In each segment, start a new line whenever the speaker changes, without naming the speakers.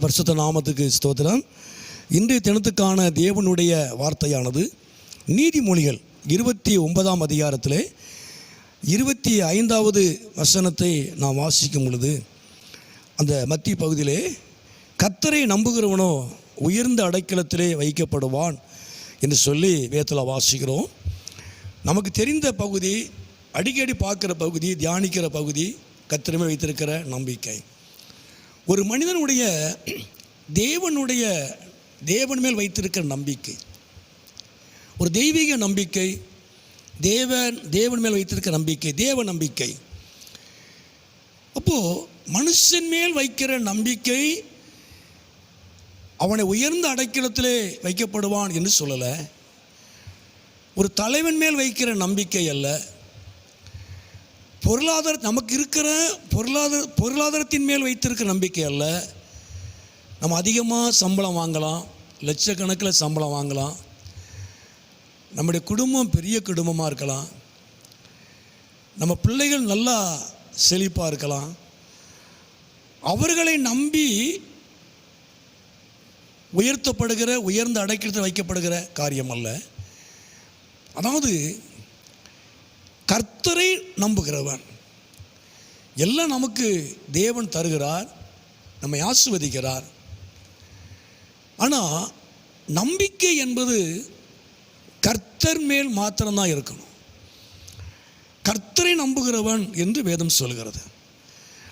பரிசுத்த நாமத்துக்கு ஸ்தோத்திரம். இன்றைய தினத்துக்கான தேவனுடைய வார்த்தையானது நீதிமொழிகள் 29ஆம் அதிகாரத்திலே 25வது வசனத்தை நாம் வாசிக்கும் பொழுது, அந்த மத்திய பகுதியிலே கர்த்தரை நம்புகிறவனோ உயர்ந்த அடைக்கலத்திலே வைக்கப்படுவான் என்று சொல்லி வேதத்தில் வாசிக்கிறோம். நமக்கு தெரிந்த பகுதி, அடிக்கடி பார்க்குற பகுதி, தியானிக்கிற பகுதி, கர்த்தர் வைத்திருக்கிற நம்பிக்கை. ஒரு மனிதனுடைய தேவன் மேல் வைத்திருக்கிற நம்பிக்கை, ஒரு தெய்வீக நம்பிக்கை, தேவன் மேல் வைத்திருக்கிற நம்பிக்கை, தேவ நம்பிக்கை. அப்போது மனுஷன் மேல் வைக்கிற நம்பிக்கை அவனை உயர்ந்த அடைக்கலத்திலே வைக்கப்படுவான் என்று சொல்லலை. ஒரு தலைவன் மேல் வைக்கிற நம்பிக்கை அல்ல. நமக்கு இருக்கிற பொருளாதாரத்தின் மேல் வைத்திருக்கிற நம்பிக்கை அல்ல. நம்ம அதிகமாக சம்பளம் வாங்கலாம், லட்சக்கணக்கில் சம்பளம் வாங்கலாம், நம்முடைய குடும்பம் பெரிய குடும்பமாக இருக்கலாம், நம்ம பிள்ளைகள் நல்லா செழிப்பாக இருக்கலாம். அவர்களை நம்பி உயர்த்தப்படுகிற, உயர்ந்த அடைக்கலத்தில் வைக்கப்படுகிற காரியம் அல்ல. அதாவது கர்த்தரை நம்புகிறவன் எல்லாம் நமக்கு தேவன் தருகிறார், நம்மை ஆசீர்வதிக்கிறார். ஆனால் நம்பிக்கை என்பது கர்த்தர் மேல் மாத்திரம்தான் இருக்கணும். கர்த்தரை நம்புகிறவன் என்று வேதம் சொல்கிறது.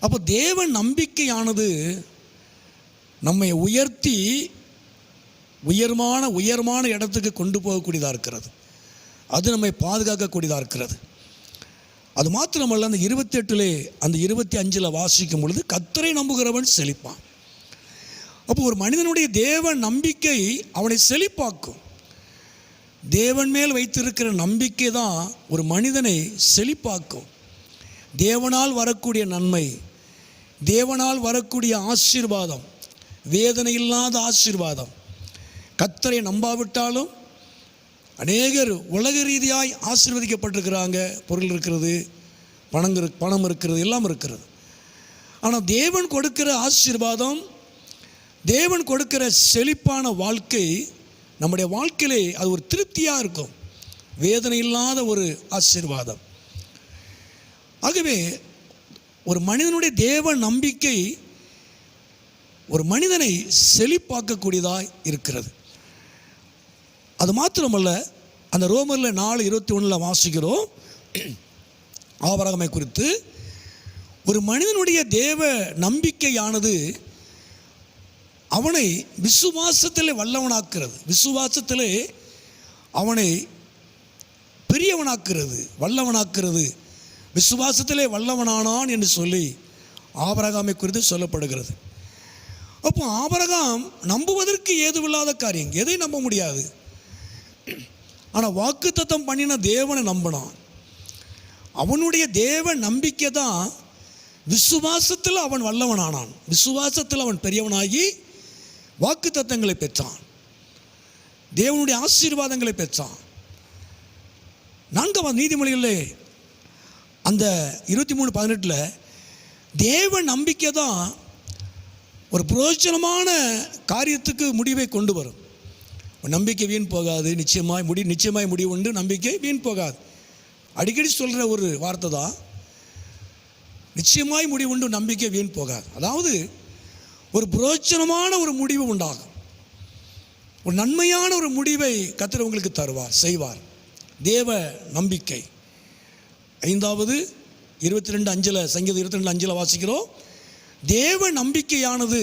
அப்போ தேவ நம்பிக்கையானது நம்மை உயர்த்தி உயர்மான இடத்துக்கு கொண்டு போகக்கூடியதாக இருக்கிறது. அது நம்மை பாதுகாக்கக்கூடியதாக இருக்கிறது. அது மாத்திரமல்ல, அந்த 28 அந்த 25 வாசிக்கும் பொழுது கர்த்தரை நம்புகிறவன் செழிப்பான். அப்போ ஒரு மனிதனுடைய தேவ நம்பிக்கை அவனை செழிப்பாக்கும். தேவன் மேல் வைத்திருக்கிற நம்பிக்கை தான் ஒரு மனிதனை செழிப்பாக்கும். தேவனால் வரக்கூடிய நன்மை, தேவனால் வரக்கூடிய ஆசீர்வாதம், வேதனை இல்லாத ஆசீர்வாதம். கர்த்தரை நம்பாவிட்டாலும் அநேகர் உலக ரீதியாய் ஆசீர்வதிக்கப்பட்டிருக்கிறாங்க. பொருள் இருக்கிறது, பணம் இருக்கிறது, எல்லாம் இருக்கிறது. ஆனால் தேவன் கொடுக்கிற ஆசீர்வாதம், தேவன் கொடுக்கிற செழிப்பான வாழ்க்கை நம்முடைய வாழ்க்கையிலே அது ஒரு திருப்தியாக இருக்கும். வேதனை இல்லாத ஒரு ஆசீர்வாதம். ஆகவே ஒரு மனிதனுடைய தேவ நம்பிக்கை ஒரு மனிதனை செழிப்பாக்கக்கூடியதாக இருக்கிறது. அது மாத்திரமல்ல, அந்த ரோமரில் 4:21 வாசிக்கிறோம் ஆபிரகாமை குறித்து. ஒரு மனிதனுடைய தேவ நம்பிக்கையானது அவனை விசுவாசத்திலே வல்லவனாக்குறது, விசுவாசத்திலே அவனை பெரியவனாக்குறது, வல்லவனாக்குறது. விசுவாசத்திலே வல்லவனானான் என்று சொல்லி ஆபிரகாமை குறித்து சொல்லப்படுகிறது. அப்போ ஆபிரகாம் நம்புவதற்கு ஏதுவில்லாத காரியம், எதை நம்ப முடியாது. ஆனால் வாக்குத்தத்தம் பண்ணின தேவனை நம்பினான். அவனுடைய தேவ நம்பிக்கை தான் விசுவாசத்தில் அவன் வல்லவனானான். விசுவாசத்தில் அவன் பெரியவனாகி வாக்குத்தத்தங்களை பெற்றான், தேவனுடைய ஆசீர்வாதங்களை பெற்றான். 4ஆம் நீதிமொழிகளிலே அந்த 23:18 தேவ நம்பிக்கை தான் ஒரு பிரயோஜனமான காரியத்துக்கு முடிவை கொண்டு வரும். நம்பிக்கை வீண் போகாது, நிச்சயமாய் முடிவு உண்டு, நம்பிக்கை வீண் போகாது. அடிக்கடி சொல்கிற ஒரு வார்த்தை தான், நிச்சயமாய் முடிவு உண்டு, நம்பிக்கை வீண் போகாது. அதாவது ஒரு பிரயோஜனமான ஒரு முடிவு உண்டாகும், ஒரு நன்மையான ஒரு முடிவை கர்த்தர் உங்களுக்கு தருவார், செய்வார். தேவ நம்பிக்கை. 5வது 22:5 சங்கீதம் 22:5 வாசிக்கிறோம், தேவ நம்பிக்கையானது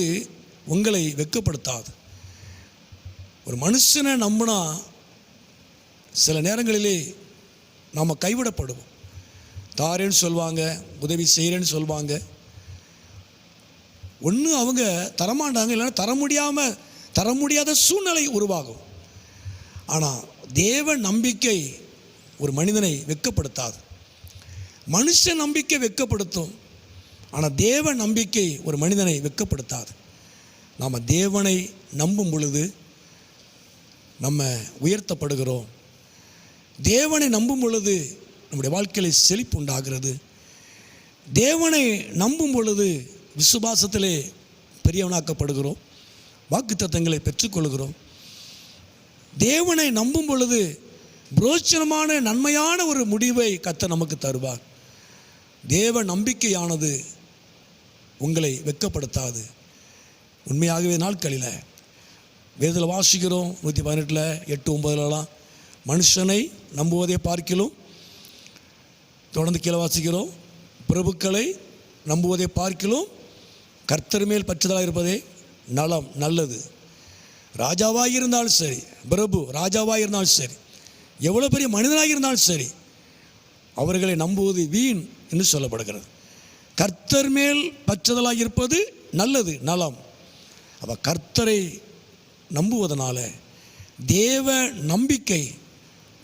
உங்களை வெட்கப்படுத்தாது. ஒரு மனுஷனை நம்பினா சில நேரங்களிலே நாம் கைவிடப்படுவோம். தாரேன்னு சொல்லுவாங்க, உதவி செய்கிறேன்னு சொல்லுவாங்க. ஒன்று அவங்க தரமாட்டாங்க, இல்லைன்னா தர முடியாத சூழ்நிலை உருவாகும். ஆனால் தேவ நம்பிக்கை ஒரு மனிதனை வெட்கப்படுத்தாது. மனுஷ நம்பிக்கை வெட்கப்படுத்தும், ஆனால் தேவ நம்பிக்கை ஒரு மனிதனை வெட்கப்படுத்தாது. நாம் தேவனை நம்பும் பொழுது நம்ம உயர்த்தப்படுகிறோம். தேவனை நம்பும் பொழுது நம்முடைய வாழ்க்கையில் செழிப்பு உண்டாகிறது. தேவனை நம்பும் பொழுது விசுவாசத்திலே பெரியவனாக்கப்படுகிறோம், வாக்குத்தத்தங்களை பெற்றுக்கொள்கிறோம். தேவனை நம்பும் பொழுது பிரோஜனமான நன்மையான ஒரு முடிவை கர்த்தர் நமக்கு தருவார். தேவ நம்பிக்கையானது உங்களை வெட்கப்படுத்தாது. உண்மையாகவே நாட்களில் வேதத்தில் வாசிக்கிறோம் 118 8 9 மனுஷனை நம்புவதை பார்க்கிலும், தொடர்ந்து கீழே வாசிக்கிறோம், பிரபுக்களை நம்புவதை பார்க்கிலும் கர்த்தர் மேல் பற்றுதலாக இருப்பதே நலம், நல்லது. ராஜாவாக இருந்தாலும் சரி, பிரபு ராஜாவாக இருந்தாலும் சரி, எவ்வளோ பெரிய மனிதனாக இருந்தாலும் சரி, அவர்களை நம்புவது வீண் என்று சொல்லப்படுகிறது. கர்த்தர் மேல் பற்றுதலாக இருப்பது நல்லது, நலம். அப்போ கர்த்தரை நம்புவதனால தேவ நம்பிக்கை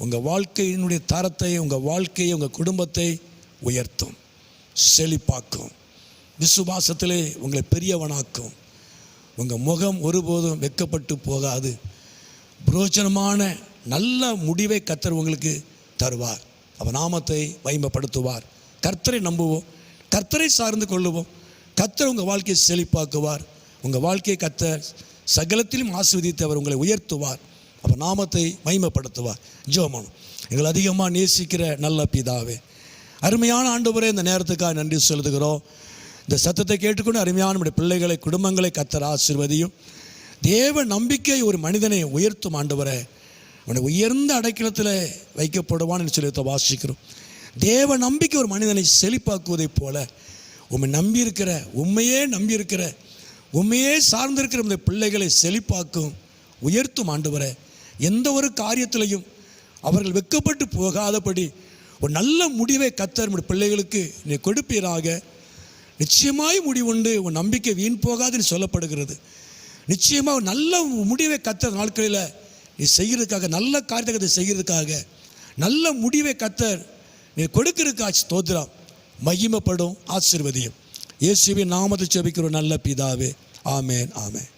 உங்கள் வாழ்க்கையினுடைய தரத்தை, உங்கள் வாழ்க்கையை, உங்கள் குடும்பத்தை உயர்த்தும், செழிப்பாக்கும், விசுவாசத்திலே உங்களை பெரியவனாக்கும். உங்கள் முகம் ஒருபோதும் வெட்கப்பட்டு போகாது. பிரயோஜனமான நல்ல முடிவை கர்த்தர் உங்களுக்கு தருவார். அவர் நாமத்தை மகிமைப்படுத்துவார். கர்த்தரை நம்புவோம், கர்த்தரை சார்ந்து கொள்ளுவோம். கர்த்தர் உங்கள் வாழ்க்கையை செழிப்பாக்குவார். உங்கள் வாழ்க்கையை கர்த்தர் சகலத்திலும் ஆசீர்வதித்து அவர் உங்களை உயர்த்துவார். அவர் நாமத்தை மகிமைப்படுத்துவார். ஜெபம். எங்களை அதிகமாக நேசிக்கிற நல்ல பிதாவே, அருமையான ஆண்டவரே, இந்த நேரத்துக்காக நன்றி செலுத்துகிறோம். இந்த சத்தத்தை கேட்டுக்கொண்டு அருமையான நம்முடைய பிள்ளைகளை, குடும்பங்களை கர்த்தர் ஆசீர்வதியும். தேவ நம்பிக்கை ஒரு மனிதனை உயர்த்தும். ஆண்டவரே, அவனை உயர்ந்த அடைக்கலத்தில் வைக்கப்படுவான் என்று சொல்லி வாசிக்கிறோம். தேவ நம்பிக்கை ஒரு மனிதனை செழிப்பாக்குவதைப் போல உம்மை நம்பியிருக்கிற, உண்மையே நம்பியிருக்கிற, உண்மையே சார்ந்திருக்கிற இந்த பிள்ளைகளை செழிப்பாக்கும், உயர்த்தும். ஆண்டவரே, எந்த ஒரு காரியத்திலையும் அவர்கள் வெட்கப்பட்டு போகாதபடி ஒரு நல்ல முடிவை கர்த்தர் நம்முடைய பிள்ளைகளுக்கு நீ கொடுப்பீராக. நிச்சயமாய் முடிவுண்டு, உன் நம்பிக்கை வீண் போகாதுன்னு சொல்லப்படுகிறது. நிச்சயமாக ஒரு நல்ல முடிவை கர்த்தர் நாட்களில் நீ செய்கிறதுக்காக, நல்ல காரியத்தை செய்கிறதுக்காக, நல்ல முடிவை கர்த்தர் நீ கொடுக்கிறதுக்காக ஸ்தோத்திரம். மகிமைப்படும், ஆசீர்வதியும். இயேசுவின் நாமத்தை ஜெபிக்கிறோம் நல்ல பிதாவே. ஆமேன், ஆமேன்.